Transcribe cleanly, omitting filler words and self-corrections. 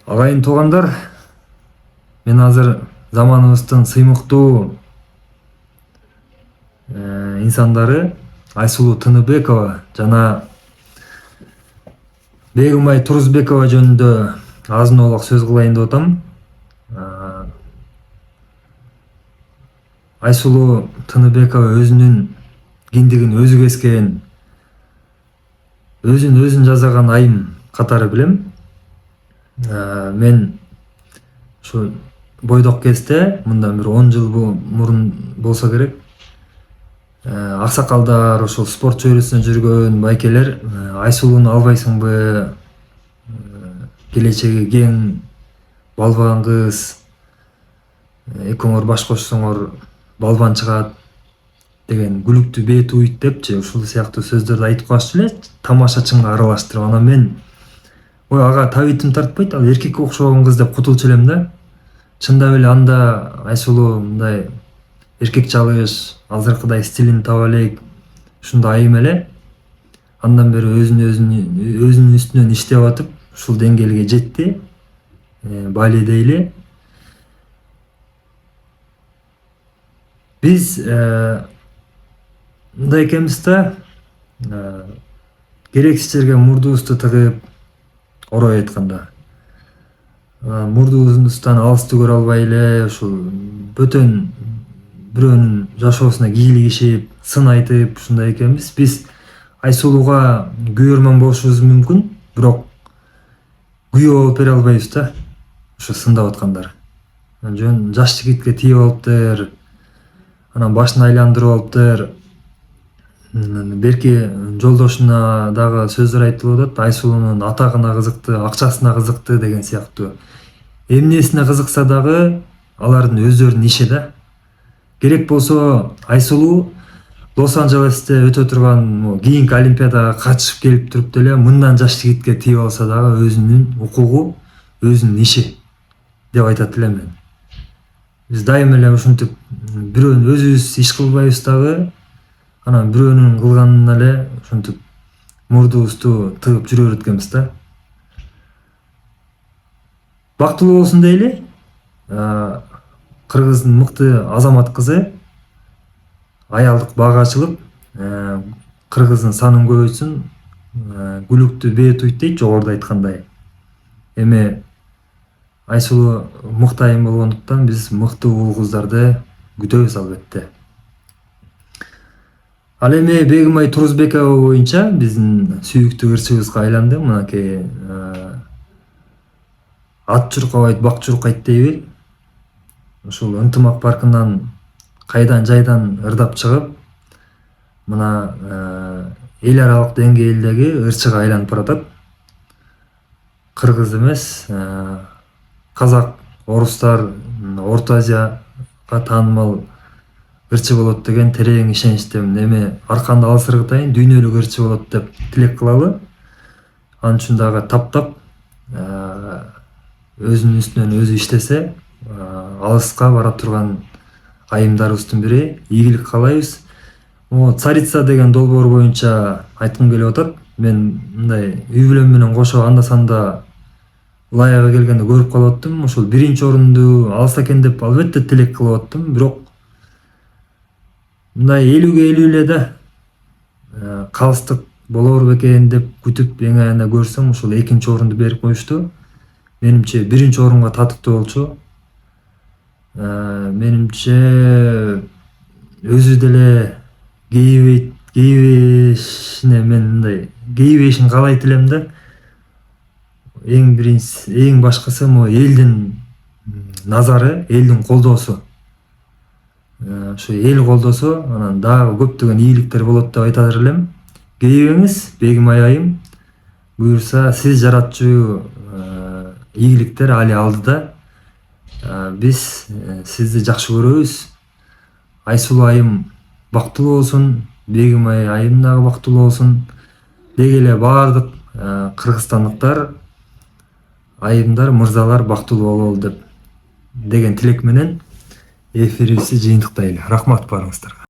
Агайын туугандар, мен азыр заманыбыздын сыймыктуу инсандары Айсулуу Тыныбекова жана Бегимай Турузбекова жөнүндө азын-аулак сөз кылайын деп атам. Айсулуу Тыныбекова өзүнүн киндигин өзү кескен, өзүн жасаган айым катары билем. Мен ушу бойдок кезде, мындан бир 10 жыл мурун болсо керек, аксакалдар, ошол спорт чөйрөсүндө жүргөн байкелер Айсулууну албайсыңбы, келечеги кең балбан кыз, экөөңөр баш кошсоңор балбан чыгат деген күлүктүү бет уйт депчи ушул сыяктуу сөздөрдү айтып калышчу эле, тамашачыңга аралаштырып. Анан мен ой ага табитим тартпайт, ал эркекке окшогон кыз деп кутулчу элем да. Чындап эле анда Айсулуу мындай эркек чалыш, азыркыдай стилин таба элек, ушундай айым эле. Андан бери өзүнүн үстүнөн иштеп атып, ушул деңгээлге жетти. Бали дейли. Биз мындай экенбиз да, керексиз жерге мурдубузду тыгып, орой айтканда, мурдубуздан алысты көрө албай эле, ушул бөтөн бирөөнүн жашоосуна кийлигишип, сын айтып ушундай экенбиз. Биз Айсулууга күйөрмөн болушубуз мүмкүн, бирок күйөө болуп бере албайбыз да, ушу сындап аткандар. Жөн жаш жигитке тийип алыптыр, анан башын айландырып алыптыр. Берки жолдошуна дагы сөздөр айтылып атат, Айсулуунун атагына кызыкты, акчасына кызыкты деген сыяктуу. Эмнесине кызыкса дагы алардын өздөрүнүн иши да. Керек болсо Айсулуу Лос-Анджелесте өтө турган кийинки Олимпиадага катышып келип туруп деле мындан жаш жигитке тийип алса дагы өзүнүн укугу, өзүнүн иши деп айтат элем мен. Биз дайыма эле ушинтип бирөөнүн өзүбүз иш кылбайбыз дагы, анан бирөөнүн кылганына эле ушинтип мурдубузду тыгып жүрө береткенбиз да. Бактылуу болсун дейли. Кыргыздын мыкты азамат кызы, аялдык бага ачылып, кыргыздын санын көбөйтсүн, күлүктүү бет уйт дейт жогоруда айткандай. Эми Айсулуу мыкты айым болгондуктан биз мыкты уул кыздарды күтөбүз албетте. Ал эми Бегимай Турузбекова боюнча биздин сүйүктүү ырчыбызга айланды. Мынакей ат чуркабайт, бак чуркайт дейбил. Ушул ынтымак паркынан кайдан жайдан ырдап чыгып, мына эл аралык деңгээлдеги ырчыга айланып баратат. Кыргыз эмес, казак, орустар, Орто Азияга таанымал ырчы болот деген терең ишеничтемин. Эми арканды алсыргытайын, дүйнөлүк ырчы болот деп тилек кылалы. Ал үчүн дагы таптап өзүнүн үстүнөн өзү иштесе, алыска бара турган айымдарыбыздын бири. Ийгилик каалайбыз. Царица деген долбоор боюнча айткым келип атат. Мен мындай үй бүлөм менен кошо анда-санда ылайыгы келгенде көрүп калып аттым. Ушул биринчи орунду алса экен деп албетте тилек кылып аттым. Бирок мындай 50-ге 50 эле да, калыстык болор бекен деп күтүп эң аянда көрсөм, ушул экинчи орунду берип коюшту. Менимче биринчи орунга татыктуу болчу. Менимче өзү деле кейбешине мен мындай кейбешин каалайт элем да. Эң башкысы элдин назары, элдин колдоосу. Ушу эл колдосо, анан дагы көптөгөн ийгиликтер болот деп айтар элем. Кейбеңиз, Бегимай айым, буюрса сиз жаратчу ийгиликтер али алдыда. Биз сизди жакшы көрөбүз. Айсулуу айым бактылуу болсун, Бегимай айым дагы бактылуу болсун. Деги эле баардык кыргызстандыктар, айымдар, мырзалар бактылуу бололу деген тилек менен эфирибизди жыйынтыктайлы. Рахмат барыңыздарга.